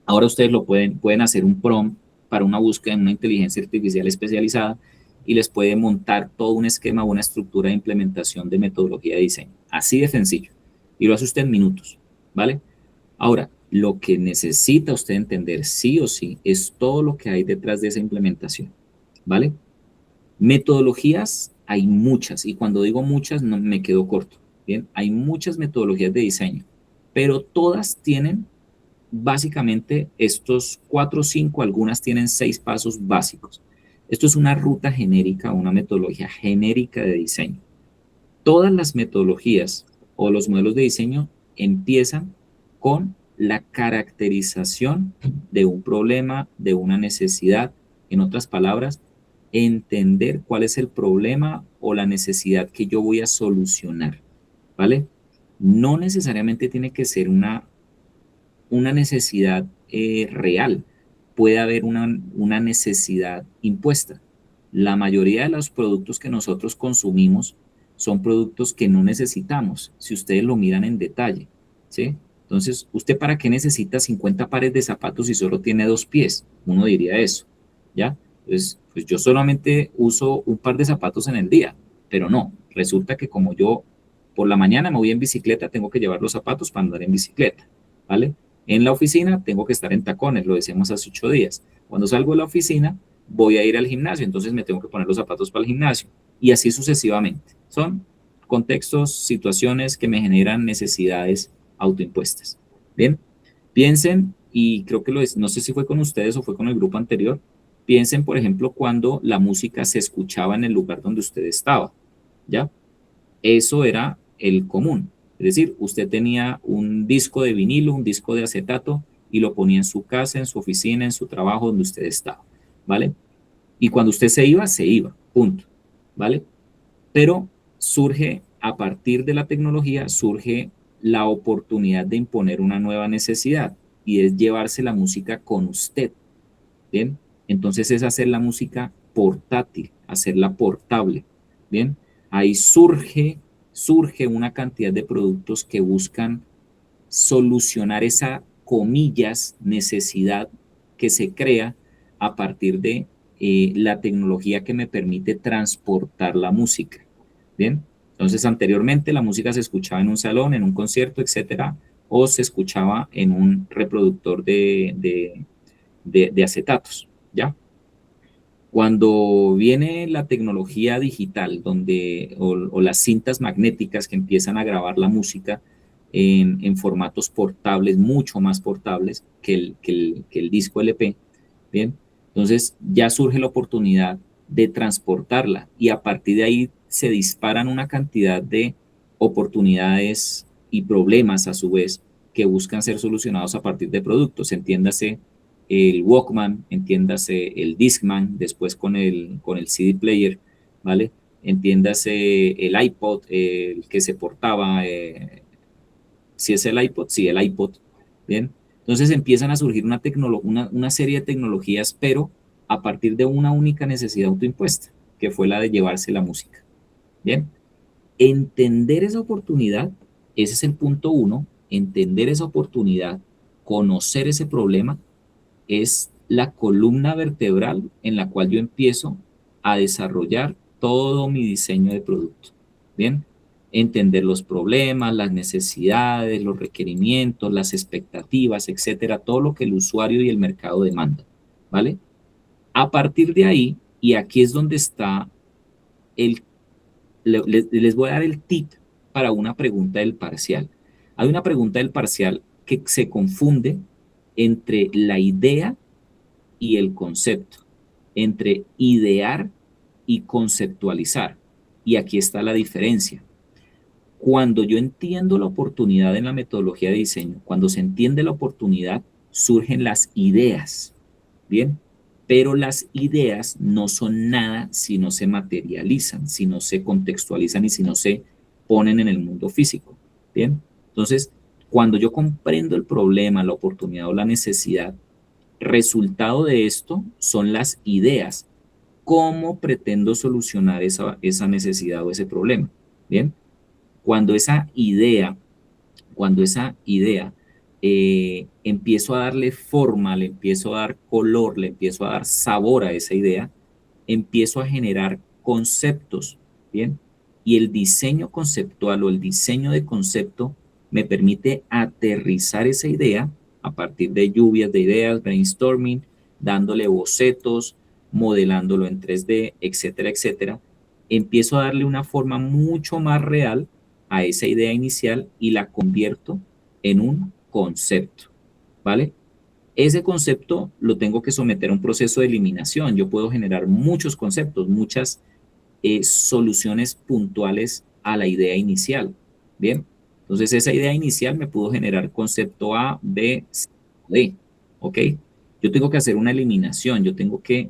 ahora ustedes pueden hacer un prompt para una búsqueda en una inteligencia artificial especializada y les puede montar todo un esquema o una estructura de implementación de metodología de diseño. Así de sencillo. Y lo hace usted en minutos, ¿vale? Ahora, lo que necesita usted entender sí o sí es todo lo que hay detrás de esa implementación, ¿vale? Metodologías hay muchas, y cuando digo muchas no me quedo corto, ¿bien? Hay muchas metodologías de diseño, pero todas tienen básicamente estos 4 o 5, algunas tienen 6 pasos básicos. Esto es una ruta genérica, una metodología genérica de diseño. Todas las metodologías o los modelos de diseño empiezan con la caracterización de un problema, de una necesidad. En otras palabras, entender cuál es el problema o la necesidad que yo voy a solucionar, ¿vale? No necesariamente tiene que ser una necesidad real, puede haber una necesidad impuesta. La mayoría de los productos que nosotros consumimos son productos que no necesitamos, si ustedes lo miran en detalle, ¿sí? Entonces, ¿usted para qué necesita 50 pares de zapatos si solo tiene 2 pies? Uno diría eso, ¿ya? Entonces, pues yo solamente uso un par de zapatos en el día, pero no, resulta que como yo por la mañana me voy en bicicleta, tengo que llevar los zapatos para andar en bicicleta, ¿vale? En la oficina tengo que estar en tacones, lo decíamos hace 8 días. Cuando salgo de la oficina voy a ir al gimnasio, entonces me tengo que poner los zapatos para el gimnasio y así sucesivamente. Son contextos, situaciones que me generan necesidades autoimpuestas. Bien, piensen, y creo que no sé si fue con ustedes o fue con el grupo anterior, piensen, por ejemplo, cuando la música se escuchaba en el lugar donde usted estaba, ¿ya? Eso era el común. Es decir, usted tenía un disco de vinilo, un disco de acetato, y lo ponía en su casa, en su oficina, en su trabajo, donde usted estaba, ¿vale? Y cuando usted se iba, punto, ¿vale? Pero surge, a partir de la tecnología, surge la oportunidad de imponer una nueva necesidad, y es llevarse la música con usted, ¿bien? Entonces es hacer la música portátil, hacerla portable, ¿bien? Ahí surge una cantidad de productos que buscan solucionar esa, comillas, necesidad que se crea a partir de la tecnología que me permite transportar la música. Bien, entonces anteriormente la música se escuchaba en un salón, en un concierto, etcétera, o se escuchaba en un reproductor de acetatos, ¿ya? Cuando viene la tecnología digital, o las cintas magnéticas que empiezan a grabar la música en formatos portables, mucho más portables que el disco LP, ¿bien? Entonces ya surge la oportunidad de transportarla, y a partir de ahí se disparan una cantidad de oportunidades y problemas a su vez que buscan ser solucionados a partir de productos, entiéndase el Walkman, entiéndase el Discman, después con el CD player, ¿vale? Entiéndase el iPod, el que se portaba, si es el iPod, sí, el iPod, ¿bien? Entonces empiezan a surgir una serie de tecnologías, pero a partir de una única necesidad autoimpuesta, que fue la de llevarse la música, ¿bien? Entender esa oportunidad, ese es el punto uno, entender esa oportunidad, conocer ese problema, es la columna vertebral en la cual yo empiezo a desarrollar todo mi diseño de producto. Bien, entender los problemas, las necesidades, los requerimientos, las expectativas, etcétera, todo lo que el usuario y el mercado demandan, ¿vale? A partir de ahí, y aquí es donde está el, les voy a dar el tip para una pregunta del parcial. Hay una pregunta del parcial que se confunde entre la idea y el concepto, entre idear y conceptualizar. Y aquí está la diferencia. Cuando yo entiendo la oportunidad en la metodología de diseño, cuando se entiende la oportunidad, surgen las ideas, ¿bien? Pero las ideas no son nada si no se materializan, si no se contextualizan y si no se ponen en el mundo físico, ¿bien? Entonces, cuando yo comprendo el problema, la oportunidad o la necesidad, resultado de esto son las ideas. ¿Cómo pretendo solucionar esa necesidad o ese problema? Bien, cuando esa idea, cuando esa idea empiezo a darle forma, le empiezo a dar color, le empiezo a dar sabor a esa idea, empiezo a generar conceptos, ¿bien? Y el diseño conceptual o el diseño de concepto me permite aterrizar esa idea a partir de lluvias de ideas, brainstorming, dándole bocetos, modelándolo en 3D, etcétera, etcétera. Empiezo a darle una forma mucho más real a esa idea inicial y la convierto en un concepto, ¿vale? Ese concepto lo tengo que someter a un proceso de eliminación. Yo puedo generar muchos conceptos, muchas soluciones puntuales a la idea inicial. Bien, entonces esa idea inicial me pudo generar concepto A, B, C, D. ¿Ok? Yo tengo que hacer una eliminación, yo tengo que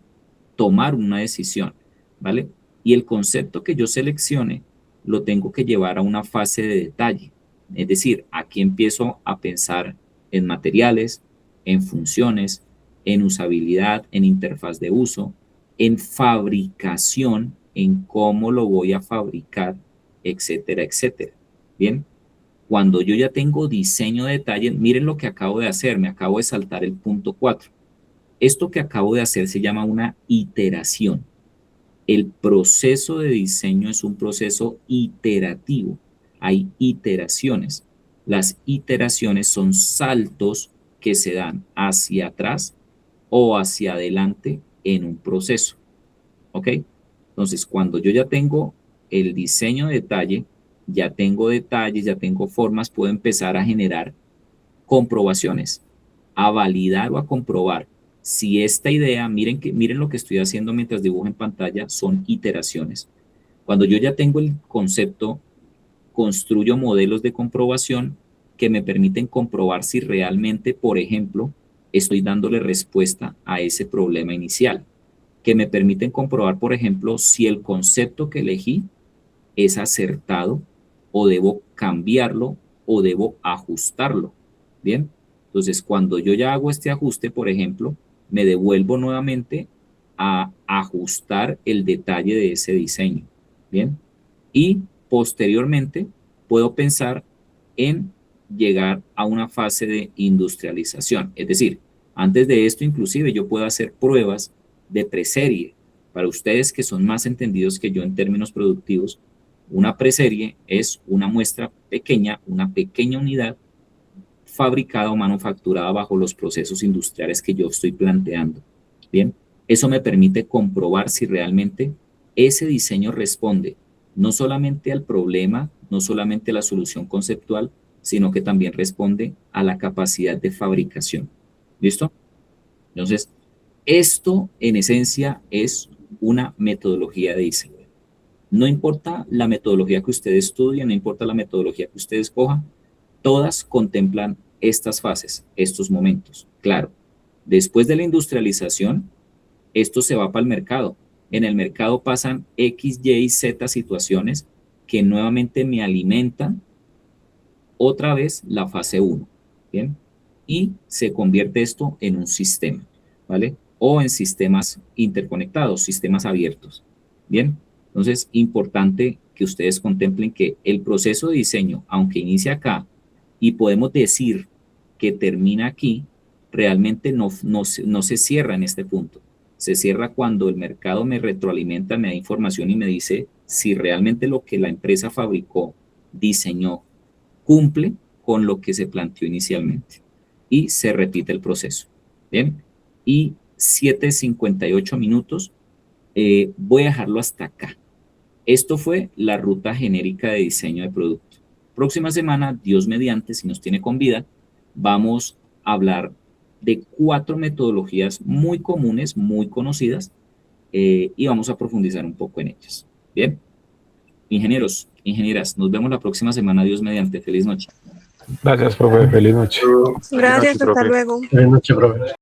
tomar una decisión, ¿vale? Y el concepto que yo seleccione lo tengo que llevar a una fase de detalle. Es decir, aquí empiezo a pensar en materiales, en funciones, en usabilidad, en interfaz de uso, en fabricación, en cómo lo voy a fabricar, etcétera, etcétera. Bien, cuando yo ya tengo diseño de detalle, miren lo que acabo de hacer, me acabo de saltar el punto 4. Esto que acabo de hacer se llama una iteración. El proceso de diseño es un proceso iterativo. Hay iteraciones. Las iteraciones son saltos que se dan hacia atrás o hacia adelante en un proceso. ¿Ok? Entonces, cuando yo ya tengo el diseño de detalle, ya tengo detalles, ya tengo formas, puedo empezar a generar comprobaciones, a validar o a comprobar si esta idea, miren lo que estoy haciendo mientras dibujo en pantalla, son iteraciones. Cuando yo ya tengo el concepto construyo modelos de comprobación que me permiten comprobar si realmente, por ejemplo, estoy dándole respuesta a ese problema inicial, que me permiten comprobar, por ejemplo, si el concepto que elegí es acertado o debo cambiarlo o debo ajustarlo. Bien, entonces cuando yo ya hago este ajuste, por ejemplo, me devuelvo nuevamente a ajustar el detalle de ese diseño. Bien, y posteriormente puedo pensar en llegar a una fase de industrialización. Es decir, antes de esto inclusive yo puedo hacer pruebas de preserie. Para ustedes que son más entendidos que yo en términos productivos, una preserie es una muestra pequeña, una pequeña unidad fabricada o manufacturada bajo los procesos industriales que yo estoy planteando. Bien, eso me permite comprobar si realmente ese diseño responde no solamente al problema, no solamente a la solución conceptual, sino que también responde a la capacidad de fabricación. ¿Listo? Entonces, esto en esencia es una metodología de diseño. No importa la metodología que usted estudie, no importa la metodología que usted escoja, todas contemplan estas fases, estos momentos. Claro, después de la industrialización, esto se va para el mercado. En el mercado pasan X, Y, Z situaciones que nuevamente me alimentan otra vez la fase 1, ¿bien? Y se convierte esto en un sistema, ¿vale? O en sistemas interconectados, sistemas abiertos, ¿bien? Entonces, importante que ustedes contemplen que el proceso de diseño, aunque inicia acá y podemos decir que termina aquí, realmente no se cierra en este punto. Se cierra cuando el mercado me retroalimenta, me da información y me dice si realmente lo que la empresa fabricó, diseñó, cumple con lo que se planteó inicialmente. Y se repite el proceso. Bien, y 7:58 minutos. Voy a dejarlo hasta acá. Esto fue la ruta genérica de diseño de producto. Próxima semana, Dios mediante, si nos tiene con vida, vamos a hablar de 4 metodologías muy comunes, muy conocidas, y vamos a profundizar un poco en ellas. Bien, ingenieros, ingenieras, nos vemos la próxima semana, Dios mediante. Feliz noche. Gracias, profe. Feliz noche. Gracias, hasta profe. luego. Buenas noches, profe.